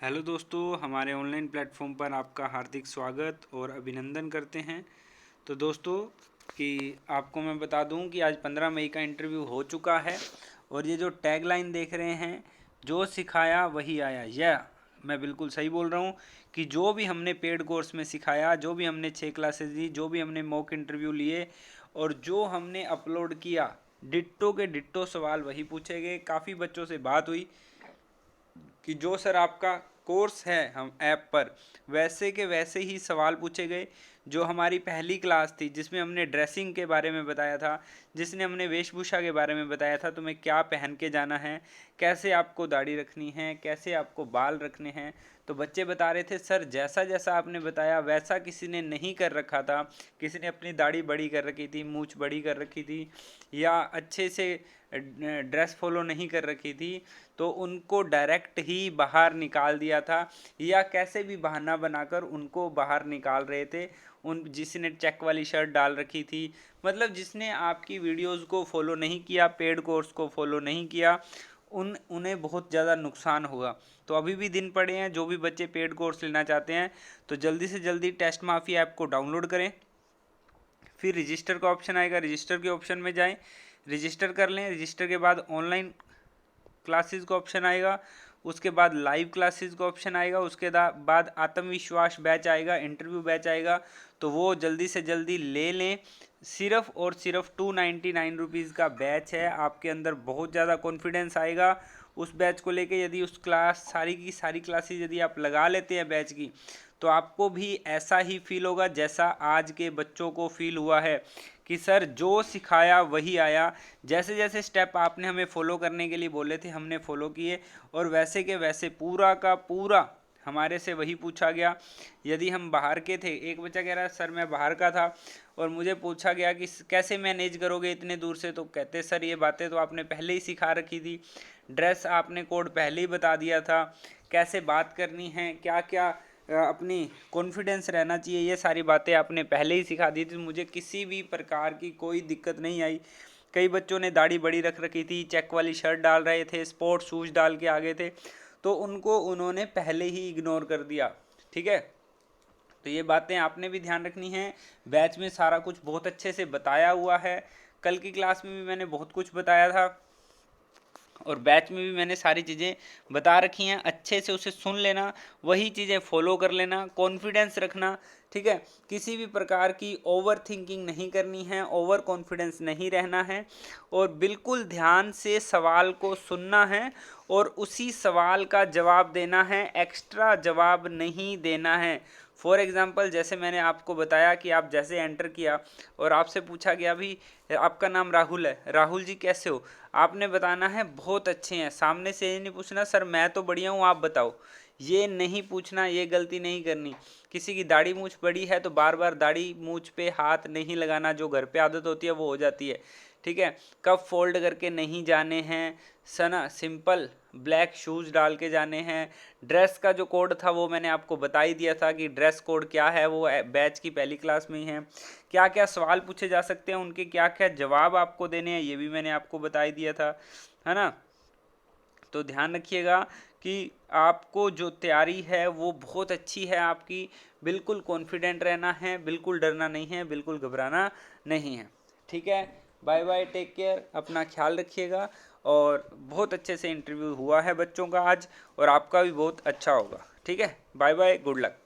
Hello दोस्तों, हमारे online platform पर आपका हार्दिक स्वागत और अभिनंदन करते हैं। तो दोस्तों कि आपको मैं बता दूं कि आज 15 मई का इंटरव्यू हो चुका है और ये जो टैगलाइन देख रहे हैं, जो सिखाया वही आया, यह मैं बिल्कुल सही बोल रहा हूँ कि जो भी हमने पेड कोर्स में सिखाया, जो भी हमने 6 क्लासेस दी, जो भी हमने मॉक इंटरव्यू लिए और जो हमने अपलोड किया, डिट्टो के डिट्टो सवाल वही पूछे गए। काफ़ी बच्चों से बात हुई कि जो सर आपका कोर्स है हम ऐप पर, वैसे के वैसे ही सवाल पूछे गए। जो हमारी पहली क्लास थी जिसमें हमने ड्रेसिंग के बारे में बताया था, जिसने हमने वेशभूषा के बारे में बताया था, तुम्हें क्या पहन के जाना है, कैसे आपको दाढ़ी रखनी है, कैसे आपको बाल रखने हैं, तो बच्चे बता रहे थे सर जैसा जैसा आपने बताया वैसा किसी ने नहीं कर रखा था। किसी ने अपनी दाढ़ी बड़ी कर रखी थी, मूछ बड़ी कर रखी थी, या अच्छे से ड्रेस फॉलो नहीं कर रखी थी, तो उनको डायरेक्ट ही बाहर निकाल दिया था, या कैसे भी बहाना बनाकर उनको बाहर निकाल रहे थे। उन जिसने चेक वाली शर्ट डाल रखी थी, मतलब जिसने आपकी वीडियोस को फॉलो नहीं किया, पेड कोर्स को फॉलो नहीं किया, उन्हें बहुत ज़्यादा नुकसान होगा। तो अभी भी दिन पड़े हैं, जो भी बच्चे पेड कोर्स लेना चाहते हैं तो जल्दी से जल्दी टेस्ट माफ़ी ऐप को डाउनलोड करें। फिर रजिस्टर का ऑप्शन आएगा, रजिस्टर के ऑप्शन में जाएं, रजिस्टर कर लें। रजिस्टर के बाद ऑनलाइन क्लासेस का ऑप्शन आएगा, उसके बाद लाइव क्लासेस का ऑप्शन आएगा, उसके बाद आत्मविश्वास बैच आएगा, इंटरव्यू बैच आएगा। तो वो जल्दी से जल्दी ले लें। सिर्फ और सिर्फ 299 रुपीज़ का बैच है। आपके अंदर बहुत ज़्यादा कॉन्फिडेंस आएगा उस बैच को लेके। यदि उस क्लास सारी की सारी क्लासेस यदि आप लगा लेते हैं बैच की, तो आपको भी ऐसा ही फील होगा जैसा आज के बच्चों को फील हुआ है कि सर जो सिखाया वही आया। जैसे जैसे स्टेप आपने हमें फॉलो करने के लिए बोले थे हमने फॉलो किए, और वैसे के वैसे पूरा का पूरा हमारे से वही पूछा गया। यदि हम बाहर के थे, एक बच्चा कह रहा है सर मैं बाहर का था और मुझे पूछा गया कि कैसे मैनेज करोगे इतने दूर से, तो कहते सर ये बातें तो आपने पहले ही सिखा रखी थी, ड्रेस आपने कोड पहले ही बता दिया था, कैसे बात करनी है, क्या क्या अपनी कॉन्फिडेंस रहना चाहिए, ये सारी बातें आपने पहले ही सिखा दी थी। मुझे किसी भी प्रकार की कोई दिक्कत नहीं आई। कई बच्चों ने दाढ़ी बड़ी रख रखी थी, चेक वाली शर्ट डाल रहे थे, स्पोर्ट्स शूज डाल के आ गए थे, तो उनको उन्होंने पहले ही इग्नोर कर दिया। ठीक है, तो ये बातें आपने भी ध्यान रखनी है। बैच में सारा कुछ बहुत अच्छे से बताया हुआ है। कल की क्लास में भी मैंने बहुत कुछ बताया था और बैच में भी मैंने सारी चीज़ें बता रखी हैं। अच्छे से उसे सुन लेना, वही चीज़ें फॉलो कर लेना, कॉन्फिडेंस रखना। ठीक है, किसी भी प्रकार की ओवर थिंकिंग नहीं करनी है, ओवर कॉन्फिडेंस नहीं रहना है, और बिल्कुल ध्यान से सवाल को सुनना है और उसी सवाल का जवाब देना है, एक्स्ट्रा जवाब नहीं देना है। फॉर एग्ज़ाम्पल जैसे मैंने आपको बताया कि आप जैसे एंटर किया और आपसे पूछा गया भी आपका नाम राहुल है, राहुल जी कैसे हो, आपने बताना है बहुत अच्छे हैं। सामने से ये नहीं पूछना सर मैं तो बढ़िया हूँ आप बताओ, ये नहीं पूछना, ये गलती नहीं करनी। किसी की दाढ़ी मूछ बड़ी है तो बार बार दाढ़ी मूछ पे हाथ नहीं लगाना, जो घर पे आदत होती है वो हो जाती है। ठीक है, कप फोल्ड करके नहीं जाने हैं, सना सिंपल ब्लैक शूज़ डाल के जाने हैं। ड्रेस का जो कोड था वो मैंने आपको बता ही दिया था कि ड्रेस कोड क्या है, वो बैच की पहली क्लास में ही है। क्या क्या सवाल पूछे जा सकते हैं, उनके क्या क्या जवाब आपको देने हैं, ये भी मैंने आपको बता ही दिया था, है ना। तो ध्यान रखिएगा कि आपको जो तैयारी है वो बहुत अच्छी है आपकी। बिल्कुल कॉन्फिडेंट रहना है, बिल्कुल डरना नहीं है, बिल्कुल घबराना नहीं है। ठीक है, बाय बाय, टेक केयर, अपना ख्याल रखिएगा। और बहुत अच्छे से इंटरव्यू हुआ है बच्चों का आज, और आपका भी बहुत अच्छा होगा। ठीक है, बाय बाय, गुड लक।